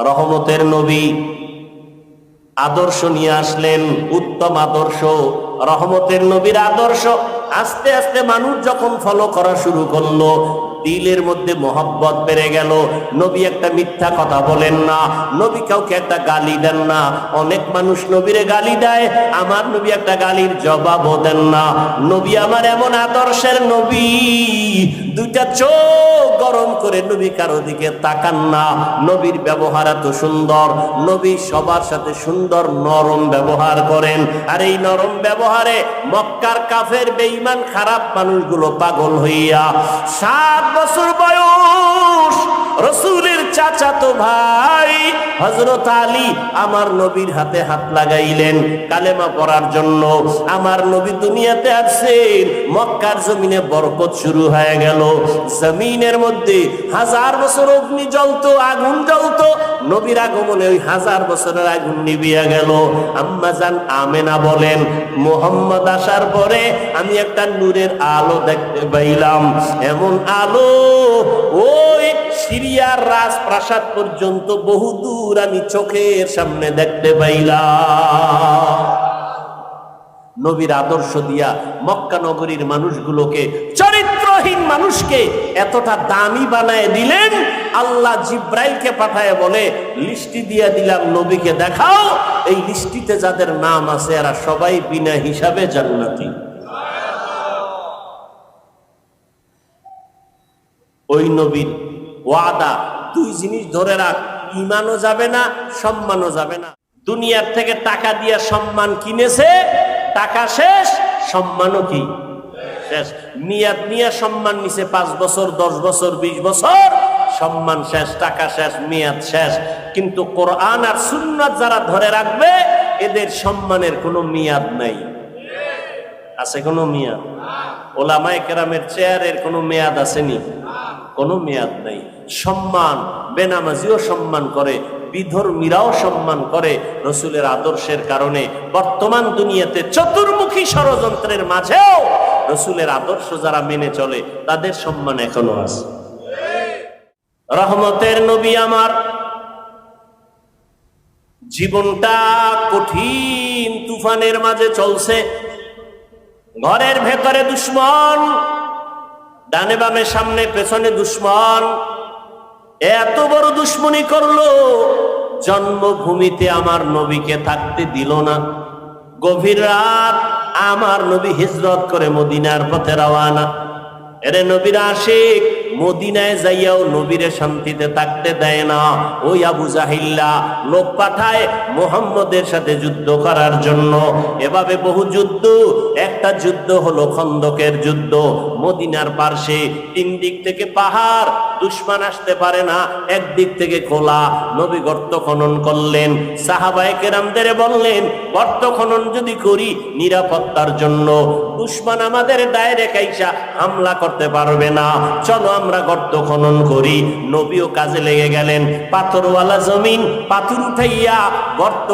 রহমতের নবী আদর্শ নিয়ে আসলেন, উত্তম আদর্শ, রহমতের নবীর আদর্শ। আস্তে আস্তে মানুষ যখন ফলো করা শুরু করলো, দিলের মধ্যে মোহাব্বত বেড়ে গেল। নবী একটা মিথ্যা কথা বলেন না, নবী কাউকে একটা গালি দেন না। অনেক মানুষ নবীরে গালি দেয়, আমার নবী একটা গালির জবাবও দেন না। নবী আমার এমন আদর্শের নবী, দুইটা চোখ গরম করে নবী কারো দিকে তাকান না। নবীর ব্যবহার এত সুন্দর, নবী সবার সাথে সুন্দর নরম ব্যবহার করেন। আর এই নরম ব্যবহারে মক্কার কাফের বেঈমান খারাপ মানুষগুলো পাগল হইয়া 7 বছর বয়স রাসূলের চাচাতো ভাই হযরত আলী আমার নবীর হাতে হাত লাগাইলেন কালেমা পড়ার জন্য। আমার নবী দুনিয়াতে আসছেন, মক্কার জমিনে বরকত শুরু হয়ে গেল। জমিনের মধ্যে 1000 বছর অগ্নি জ্বলতো, আগুন জ্বলতো, নবীর আগমনে ওই 1000 বছরের আগুন নিভিয়া গেল। আম্মা জান আমেনা বলেন, মুহাম্মদ আসার পরে আমি একটা নূরের আলো দেখতে পাইলাম। এমন আলো ওই সিরিয়ার রাজপ্রাসাদ পর্যন্ত বহুদূর আমি চোখের সামনে দেখতে পাইলাম। নবীর আদর্শ দিয়া মক্কা নগরীর মানুষগুলোকে, চরিত্রহীন মানুষকে এতটা দামি বানায় দিলেন। আল্লাহ জিব্রাইলকে পাঠায় বলে, লিস্টি দিয়া দিলাম, নবীকে দেখাও, এই লিস্টিতে যাদের নাম আছে এরা সবাই বিনা হিসাবে জান্নাতি। ওই নবীর ওয়াদা, 2 জিনিস ধরে রাখ, ঈমানও যাবে না, সম্মানও যাবে না। দুনিয়ার থেকে টাকা দিয়া সম্মান কিনেছে, টাকা শেষ, সম্মানও কি শেষ। নিয়াত নিয়ে সম্মান নিছে 5 বছর, 10 বছর, 20 বছর, সম্মান শেষ, টাকা শেষ, মেয়াদ শেষ। কিন্তু কোরআন আর সুন্নাত যারা ধরে রাখবে, এদের সম্মানের কোনো মেয়াদ নাই। আছে কোনো মেয়াদ? ওলামায়ে কেরামের চেয়ারের কোনো মেয়াদ আসেনি? কোনো মেয়াদ নাই। সম্মান, বেনামাজিও সম্মান করে, বিধর্মীরাও সম্মান করে রসুলের আদর্শের কারণে। বর্তমান দুনিয়াতে চতুর্মুখী ষড়যন্ত্রের মাঝেও রসুলের আদর্শ যারা মেনে চলে, তাদের সম্মান এখনো আছে। রহমতের নবী আমার জীবনটা কঠিন তুফানের মাঝে চলছে। ঘরের ভেতরে দুশ্মন, ডানে বামে সামনে পেছনে দুশ্মন। এত বড় দুশ্মনী করলো, জন্মভূমিতে আমার নবীকে থাকতে দিল না। গভীর রাত আমার নবী হিজরত করে মদিনার পথে রওয়ানা। এরে নবীর আশিক মদিনায় যাইয়াও নবীরে শান্তিতে থাকতে দেয় না। ওই আবু জাহিল্লা লোক পাঠায় মুহাম্মদের সাথে যুদ্ধ করার জন্য। এভাবে বহু যুদ্ধ, একটা যুদ্ধ হলো খন্দকের যুদ্ধ। মদিনার পার্শ্বে 3 দিক থেকে পাহাড়, দুশমন আসতে পারে না, একদিক থেকে খোলা। নবী গর্ত খনন করলেন, সাহাবায়ে কেরামদের বললেন, গর্ত খনন যদি করি নিরাপত্তার জন্য, দুশমন আমাদের ডাইরেক্ট আইসা হামলা করতে পারবে না, চলো আমরা গর্ত খনন করি। নবীও কাজে লেগে গেলেন। পাথরওয়ালা জমিন, পাথর উঠাইয়া গর্ত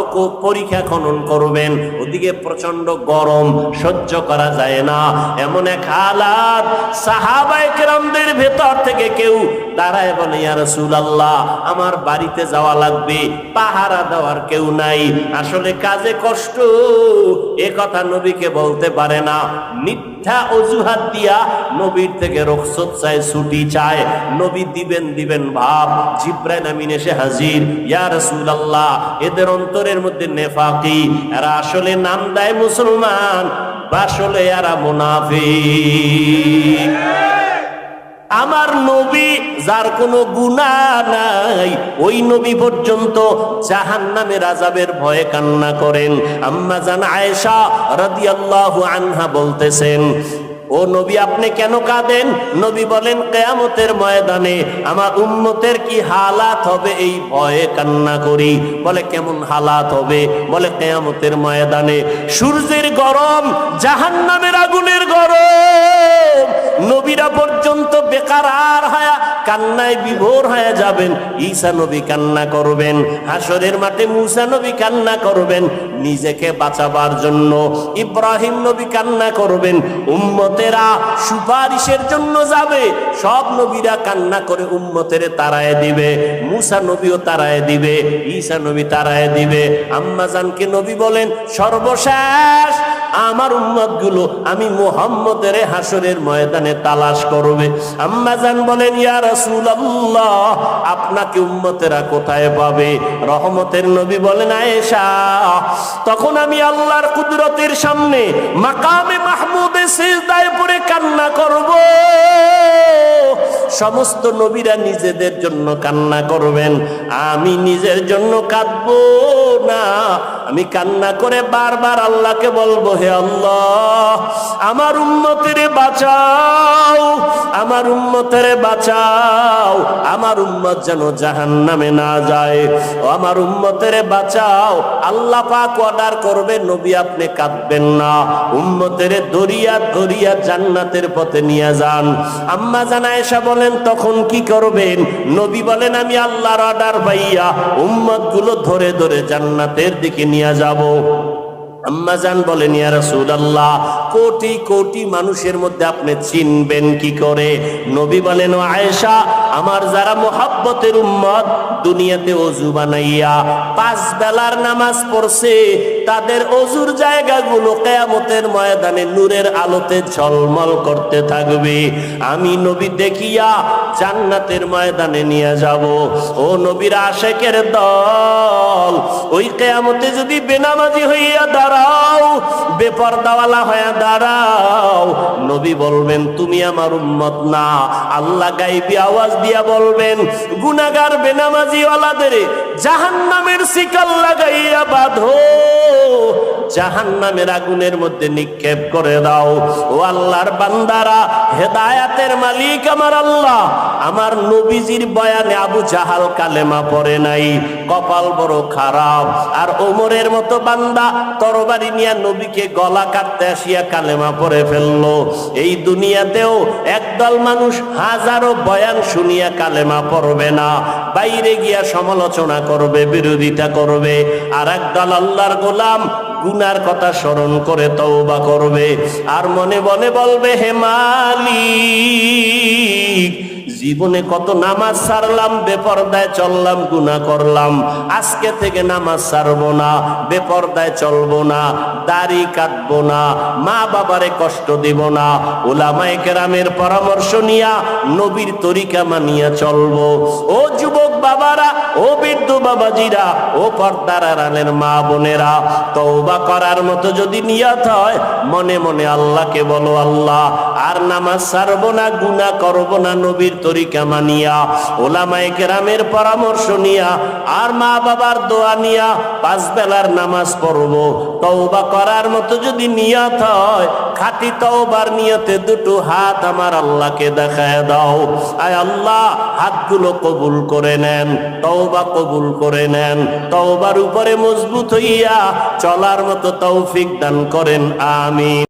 পরীক্ষা খনন করবেন। ওদিকে প্রচন্ড গরম, সহ্য করা যায় না। এমন এক হালাত, সাহাবায়ে কেরামদের ভেতর থেকে কেউ দাঁড়ায় বলে, ইয়া রাসূলুল্লাহ, আমার বাড়িতে যাওয়া লাগবে, পাহারা দেওয়ার কেউ নাই। আসলে কাজে কষ্ট, এ কথা নবীকে বলতে পারে না। মিথ্যা অজুহাত দিয়া নবীর থেকে রুখসত চায়, ছুটি চায়। নবী দিবেন ভাব। জিবরাইল আমিন এসে হাজির, ইয়া রাসূলুল্লাহ, এদের অন্তরের মধ্যে নেফাকি, এরা আসলে নাম দেয় মুসলমান, আসলে এরা মুনাফিক। আমার নবী যার কোনো গুনাহ নাই, ওই নবী পর্যন্ত জাহান্নামের আযাবের ভয়ে কান্না করেন। আম্মা জান আয়েশা রাদিয়াল্লাহু আনহা বলতেছেন, ও নবী আপনি কেন কাঁদেন? নবী বলেন, কিয়ামতের ময়দানে আমার উম্মতের কি হালাত হবে এই ভয়ে কান্না করি। বলে কেমন হালাত হবে? বলে কিয়ামতের ময়দানে সূর্যের গরম, জাহান্নামের আগুনের গরম, নবীরা পর্যন্ত বেকারার হয়ে কান্নায় বিভোর হয়ে যাবেন। ঈসা নবী কান্না করবেন, হাসরের মাঠে মূসা নবী কান্না করবেন নিজেকে বাঁচাবার জন্য, ইব্রাহিম নবী কান্না করবেন উম্মত উম্মতেরা সুপারিশের জন্য যাবে, সব নবীরা কান্না করে উম্মতেরে তাড়ায় দিবে। মুসা নবীও তাড়ায় দিবে, ঈসা নবী তাড়ায় দিবে। আম্মা জানকে নবী বলেন, সর্বশেষ আমার উম্মতগুলো আমি মুহাম্মদের হাসরের ময়দানে তালাশ করবে। আম্মা জান বলেন, ইয়া রাসূলুল্লাহ, আপনাকে উম্মতেরা কোথায় পাবে? রহমতের নবী বলেন, আয়েশা, তখন আমি আল্লাহর কুদরতের সামনে মাকামে মাহমুদে সিজদায় পড়ে কান্না করব। সমস্ত নবীরা নিজেদের জন্য কান্না করবেন, আমি নিজের জন্য কাঁদবো না। আমি কান্না করে বারবার আল্লাহকে বলবো, হে আল্লাহ, আমার উম্মতেরে বাঁচাও, আমার উম্মতেরে বাঁচাও, আমার উম্মত যেন জাহান্নামে না যায়, আমার উম্মতেরে বাঁচাও। আল্লাহ পাক অর্ডার করবে, নবী আপনি কাঁদবেন না, উম্মতেরে দরিয়া দরিয়া জান্নাতের পথে নিয়ে যান। আম্মা জান আয়েশা বলেন, তখন কি করবেন? নবী বলেন, আমি আল্লাহর অর্ডার পাইয়া উম্মত গুলো ধরে ধরে জান্নাতের দিকে নিয়ে যাব। আম্মা জান বলেন, ইয়া রাসূলুল্লাহ, কোটি কোটি মানুষের মধ্যে আপনি চিনবেন কি করে? নবী বলেন, ও আয়েশা, আমার যারা মুহাব্বতের উম্মত দুনিয়াতে ওযু বানাইয়া 5 বেলার নামাজ পড়ছে, তাদের ওযুর জায়গাগুলো কিয়ামতের ময়দানে নূরের আলোতে ঝলমল করতে থাকবে। আমি নবী দেখিয়া জান্নাতের ময়দানে নিয়ে যাব। ও নবীর আশিকের দল, ওই কিয়ামতে যদি বেনামাজি হইয়া দাঁড়াও, বেপরদাওয়ালা হইয়া দাঁড়াও, নবী বলবেন, তুমি আমার উম্মত না। আল্লাহ গায়বী আওয়াজ দিয়া বলবেন, গুনাহগার বেনামাজি ওয়ালাদের জাহান্নামের শিকল লাগাইয়া বাঁধো, জাহান্নামের আগুনের মধ্যে নিক্ষেপ করে দাও। ও আল্লাহর বান্দারা, হেদায়েতের মালিক আমার আল্লাহ, আমার নবীজির বয়ানে আবু জাহাল কালেমা পড়ে নাই, কপাল বড় খারাপ। আর ওমরের মতো বান্দা তরবারি নিয়ে নবীকে গলা কাটতে আসিয়া কালেমা পড়ে ফেললো। এই দুনিয়াতেও একদল মানুষ হাজারো বয়ান শুনিয়া কালেমা পড়বে না, বাইরে গিয়া সমালোচনা করবে, বিরোধিতা করবে। আর একদল আল্লাহর গোলাম গুনার কথা স্মরণ করে তওবা করবে, আর মনে মনে বলবে, হে মালিক, জীবনে কত নামাজ ছাড়লাম, বেপরদায় চললাম, গুনাহ করলাম, আজকে থেকে নামাজ ছাড়বো না, বেপরদায় চলবো না, দাড়ি কাটবো না, মা বাবারে কষ্ট দিব না, উলামায়ে কেরামের পরামর্শ নিয়া নবীর তরিকা মানিয়া চলবো। ও যুবক বাবারা, ও বৃদ্ধ বাবাজিরা, ও পর্দার আড়ালের মা বোনেরা, তওবা করার মতো যদি নিয়ত হয়, মনে মনে আল্লাহকে বলো, আল্লাহ আর নামাজ ছাড়বো না, গুনাহ করবো না, নবীর তরিকা মানিয়া, উলামায়ে কেরামের পরামর্শ নিয়া, আর মা বাবার দোয়া নিয়া 5 বেলার নামাজ পড়বো। তওবা করার মতো যদি নিয়ত হয়, খাঁটি তওবার নিয়তে দুটো হাত আমার আল্লাহকে দেখায় দাও। আয় আল্লাহ, হাতগুলো কবুল করে নেন, তওবা কবুল করে নেন, তওবার উপরে মজবুত হইয়া চলার মতো তৌফিক দান করেন, আমিন।